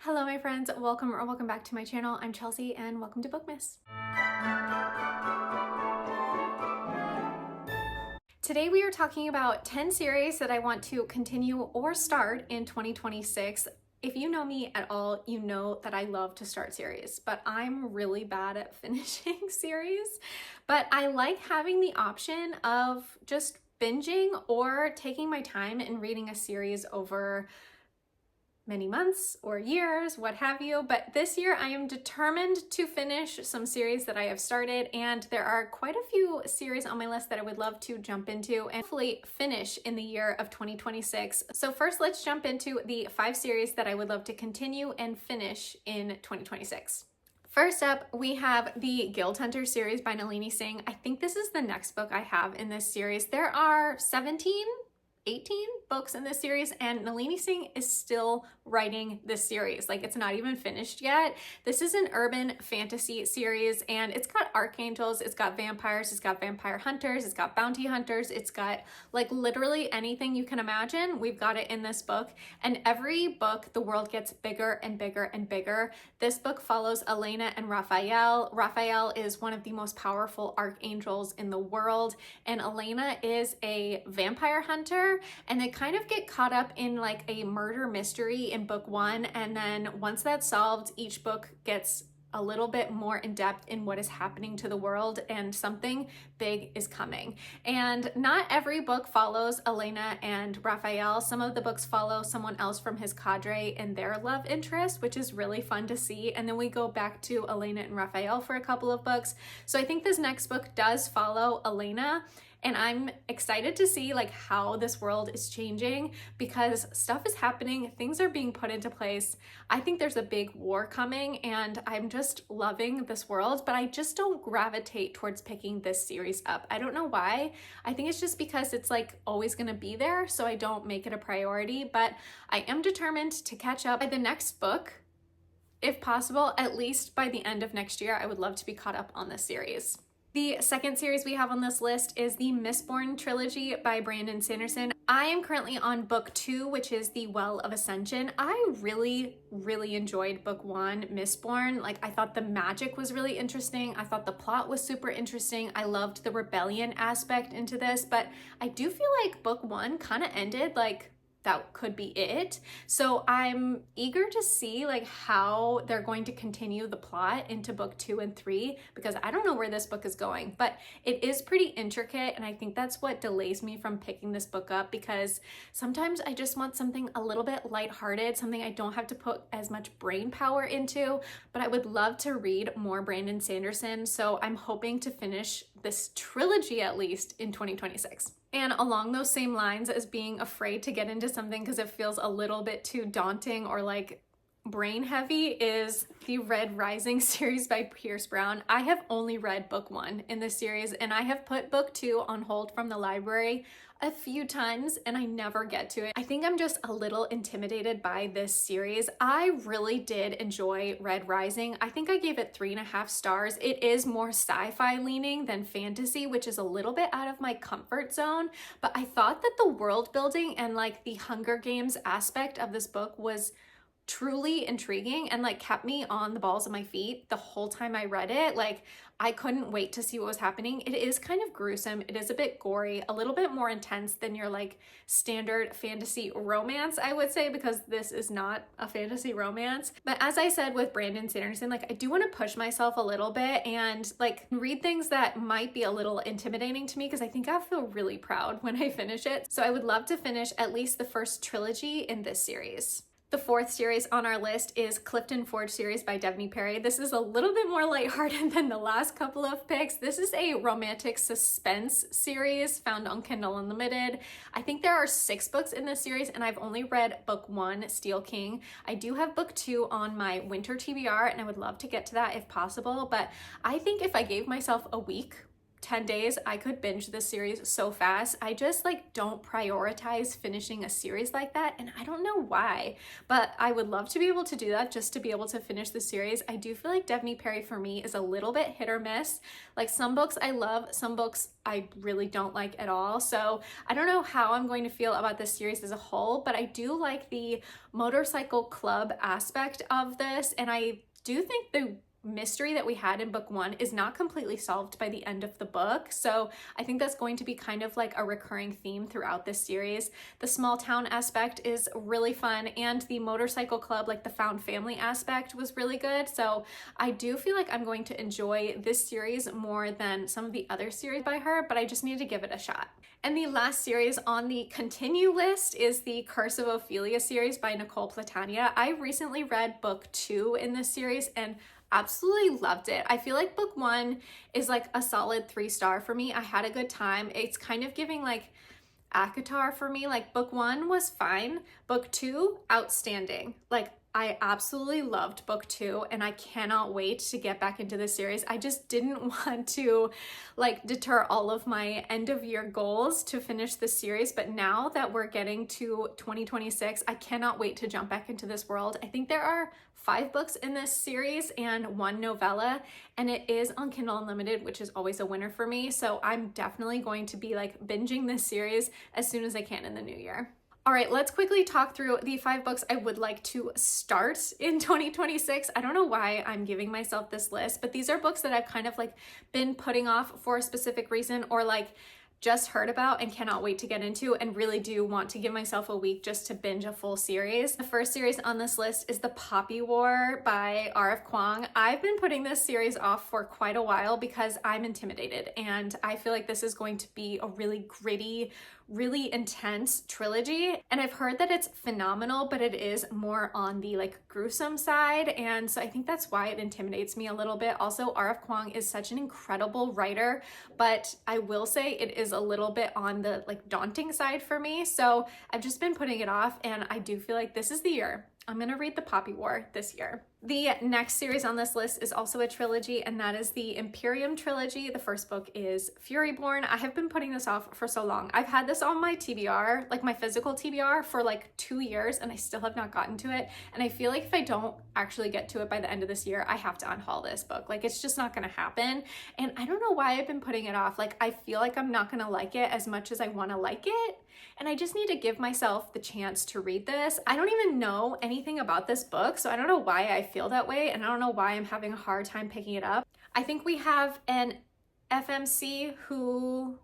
Hello my friends, welcome back to my channel. I'm Chelsea and welcome to Bookmas. Today we are talking about 10 series that I want to continue or start in 2026. If you know me at all, you know that I love to start series, but I'm really bad at finishing series. But I like having the option of just binging or taking my time and reading a series over many months or years, what have you. But this year I am determined to finish some series that I have started, and there are quite a few series on my list that I would love to jump into and hopefully finish in the year of 2026. So first, let's jump into the 5 series that I would love to continue and finish in 2026. First up, we have the Guild Hunter series by Nalini Singh. I think this is the next book I have in this series. There are 18 books in this series, and Nalini Singh is still writing this series. Like, it's not even finished yet. This is an urban fantasy series, and it's got archangels, it's got vampires, it's got vampire hunters, it's got bounty hunters, it's got like literally anything you can imagine. We've got it in this book, and every book the world gets bigger and bigger and bigger. This book follows Elena and Raphael. Raphael is one of the most powerful archangels in the world, and Elena is a vampire hunter. And they kind of get caught up in like a murder mystery in book 1, and then once that's solved, each book gets a little bit more in depth in what is happening to the world, and something big is coming. And not every book follows Elena and Raphael. Some of the books follow someone else from his cadre and their love interest, which is really fun to see. And then we go back to Elena and Raphael for a couple of books. So I think this next book does follow Elena, and I'm excited to see like how this world is changing, because stuff is happening, things are being put into place. I think there's a big war coming, and I'm just loving this world, but I just don't gravitate towards picking this series up. I don't know why. I think it's just because it's like always gonna be there, so I don't make it a priority, but I am determined to catch up by the next book. If possible, at least by the end of next year, I would love to be caught up on this series. The second series we have on this list is the Mistborn trilogy by Brandon Sanderson. I am currently on book 2, which is The Well of Ascension. I really enjoyed book 1, Mistborn. Like, I thought the magic was really interesting. I thought the plot was super interesting. I loved the rebellion aspect into this, but I do feel like book 1 kind of ended like that could be it. So I'm eager to see like how they're going to continue the plot into book 2 and 3, because I don't know where this book is going, but it is pretty intricate, and I think that's what delays me from picking this book up, because sometimes I just want something a little bit lighthearted, something I don't have to put as much brain power into. But I would love to read more Brandon Sanderson, so I'm hoping to finish this trilogy at least in 2026. And along those same lines as being afraid to get into something because it feels a little bit too daunting or like brain heavy is the Red Rising series by Pierce Brown. I have only read book 1 in this series, and I have put book 2 on hold from the library a few times and I never get to it. I think I'm just a little intimidated by this series. I really did enjoy Red Rising. I think I gave it 3.5 stars. It is more sci-fi leaning than fantasy, which is a little bit out of my comfort zone, but I thought that the world building and like the Hunger Games aspect of this book was truly intriguing and like kept me on the balls of my feet the whole time I read it. Like, I couldn't wait to see what was happening. It is kind of gruesome. It is a bit gory, a little bit more intense than your like standard fantasy romance, I would say, because this is not a fantasy romance. But as I said with Brandon Sanderson, like, I do want to push myself a little bit and like read things that might be a little intimidating to me, because I think I'll feel really proud when I finish it. So I would love to finish at least the first trilogy in this series. The 4th series on our list is Clifton Forge series by Devney Perry. This is a little bit more lighthearted than the last couple of picks. This is a romantic suspense series found on Kindle Unlimited. I think there are 6 books in this series, and I've only read book 1, Steel King. I do have book 2 on my winter TBR, and I would love to get to that if possible, but I think if I gave myself a week 10 days, I could binge this series so fast. I just like don't prioritize finishing a series like that, and I don't know why, but I would love to be able to do that, just to be able to finish the series. I do feel like Devney Perry for me is a little bit hit or miss. Like some books I love, some books I really don't like at all. So I don't know how I'm going to feel about this series as a whole, but I do like the motorcycle club aspect of this, and I do think the mystery that we had in book one is not completely solved by the end of the book. So I think that's going to be kind of like a recurring theme throughout this series. The small town aspect is really fun, and the motorcycle club, like the found family aspect, was really good. So I do feel like I'm going to enjoy this series more than some of the other series by her, but I just need to give it a shot. And the last series on the continue list is the Curse of Ophelia series by Nicole Platania. I recently read book 2 in this series and absolutely loved it. I feel like book 1 is like a solid 3-star for me. I had a good time. It's kind of giving like ACOTAR for me. Like book 1 was fine. Book 2, outstanding. Like I absolutely loved book 2, and I cannot wait to get back into this series. I just didn't want to like deter all of my end of year goals to finish this series, but now that we're getting to 2026, I cannot wait to jump back into this world. I think there are 5 books in this series and 1 novella, and it is on Kindle Unlimited, which is always a winner for me. So I'm definitely going to be like binging this series as soon as I can in the new year. All right, let's quickly talk through the 5 books I would like to start in 2026. I don't know why I'm giving myself this list, but these are books that I've kind of like been putting off for a specific reason, or like just heard about and cannot wait to get into, and really do want to give myself a week just to binge a full series. The first series on this list is The Poppy War by R.F. Kuang. I've been putting this series off for quite a while because I'm intimidated, and I feel like this is going to be a really gritty, really intense trilogy, and I've heard that it's phenomenal, but it is more on the like gruesome side, and so I think that's why it intimidates me a little bit. Also, R.F. Kuang is such an incredible writer, but I will say it is a little bit on the like daunting side for me, so I've just been putting it off, and I do feel like this is the year I'm gonna read The Poppy War this year. The next series on this list is also a trilogy, and that is the Imperium trilogy. The first book is Furyborn. I have been putting this off for so long. I've had this on my TBR, like my physical TBR, for like 2 years, and I still have not gotten to it. And I feel like if I don't actually get to it by the end of this year, I have to unhaul this book. Like it's just not gonna happen. And I don't know why I've been putting it off. Like I feel like I'm not gonna like it as much as I wanna like it. And I just need to give myself the chance to read this. I don't even know anything about this book, so I don't know why I feel that way, and I don't know why I'm having a hard time picking it up. I think we have an FMC who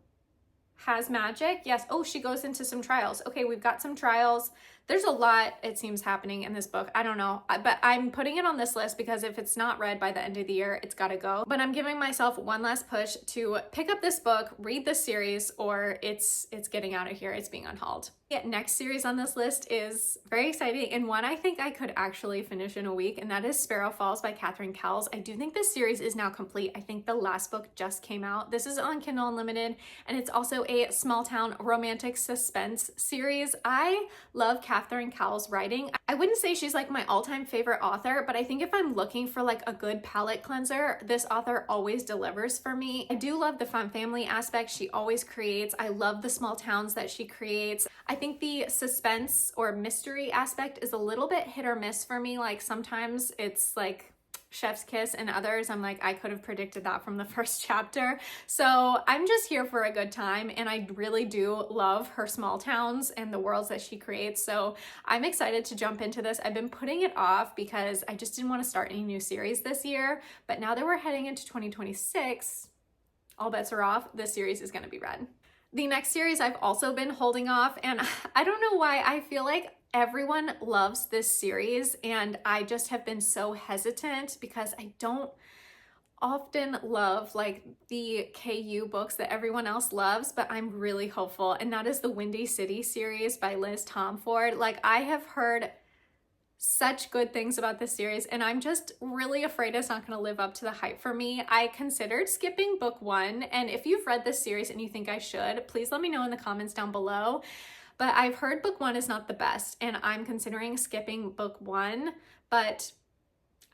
has magic. Yes. Oh, she goes into some trials. Okay, we've got some trials. There's a lot, it seems, happening in this book. I don't know, but I'm putting it on this list because if it's not read by the end of the year, it's gotta go. But I'm giving myself one last push to pick up this book, read this series, or it's getting out of here. It's being unhauled. The next series on this list is very exciting, and one I think I could actually finish in a week, and that is Sparrow Falls by Catherine Cowles. I do think this series is now complete. I think the last book just came out. This is on Kindle Unlimited, and it's also a small town romantic suspense series. I love Catherine Cowles' writing. I wouldn't say she's like my all-time favorite author, but I think if I'm looking for like a good palette cleanser, this author always delivers for me. I do love the fun family aspect she always creates. I love the small towns that she creates. I think the suspense or mystery aspect is a little bit hit or miss for me. Like sometimes it's like chef's kiss, and others I'm like, I could have predicted that from the first chapter. So I'm just here for a good time, and I really do love her small towns and the worlds that she creates. So I'm excited to jump into this. I've been putting it off because I just didn't want to start any new series this year, but now that we're heading into 2026, all bets are off. This series is going to be read. The next series I've also been holding off, and I don't know why. I feel like everyone loves this series, and I just have been so hesitant because I don't often love like the KU books that everyone else loves, but I'm really hopeful, and that is the Windy City series by Liz Tomford. Like I have heard such good things about this series, and I'm just really afraid it's not going to live up to the hype for me. I considered skipping book 1, and if you've read this series and you think I should, please let me know in the comments down below. But I've heard book 1 is not the best, and I'm considering skipping book 1, but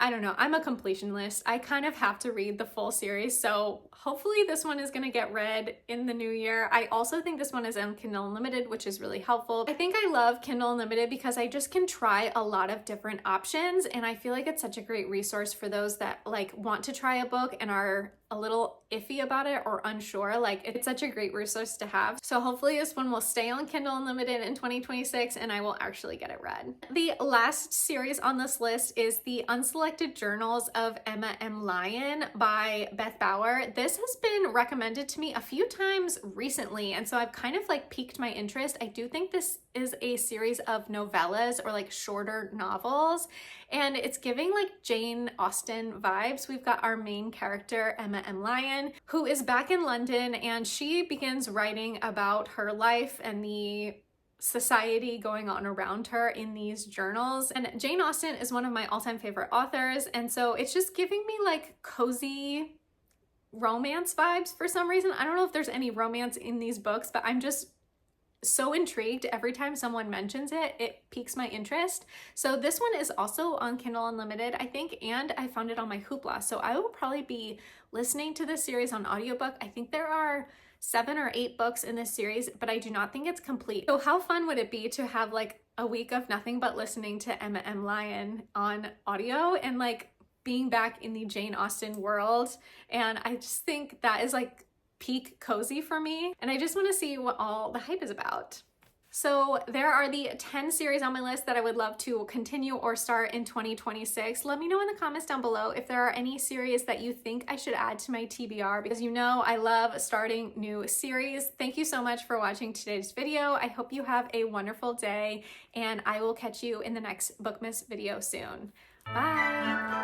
I don't know, I'm a completionist. I kind of have to read the full series, so hopefully this one is gonna get read in the new year. I also think this one is on Kindle Unlimited, which is really helpful. I think I love Kindle Unlimited because I just can try a lot of different options, and I feel like it's such a great resource for those that like want to try a book and are a little iffy about it or unsure. Like, it's such a great resource to have. So hopefully this one will stay on Kindle Unlimited in 2026 and I will actually get it read. The last series on this list is the Unselected Journals of Emma M. Lyon by Beth Bauer. This has been recommended to me a few times recently, and so I've kind of like piqued my interest. I do think this is a series of novellas or like shorter novels, and it's giving like Jane Austen vibes. We've got our main character, Emma M. Lyon, who is back in London, and she begins writing about her life and the society going on around her in these journals. And Jane Austen is one of my all-time favorite authors, and so it's just giving me like cozy romance vibes for some reason. I don't know if there's any romance in these books, but I'm just so intrigued. Every time someone mentions it, it piques my interest. So this one is also on Kindle Unlimited, I think, and I found it on my Hoopla. So I will probably be listening to this series on audiobook. I think there are 7 or 8 books in this series, but I do not think it's complete. So how fun would it be to have like a week of nothing but listening to Emma M. Lyon on audio and like being back in the Jane Austen world? And I just think that is like peak cozy for me, and I just want to see what all the hype is about. So there are the 10 series on my list that I would love to continue or start in 2026. Let me know in the comments down below if there are any series that you think I should add to my TBR, because you know I love starting new series. Thank you so much for watching today's video. I hope you have a wonderful day, and I will catch you in the next Bookmas video soon. Bye!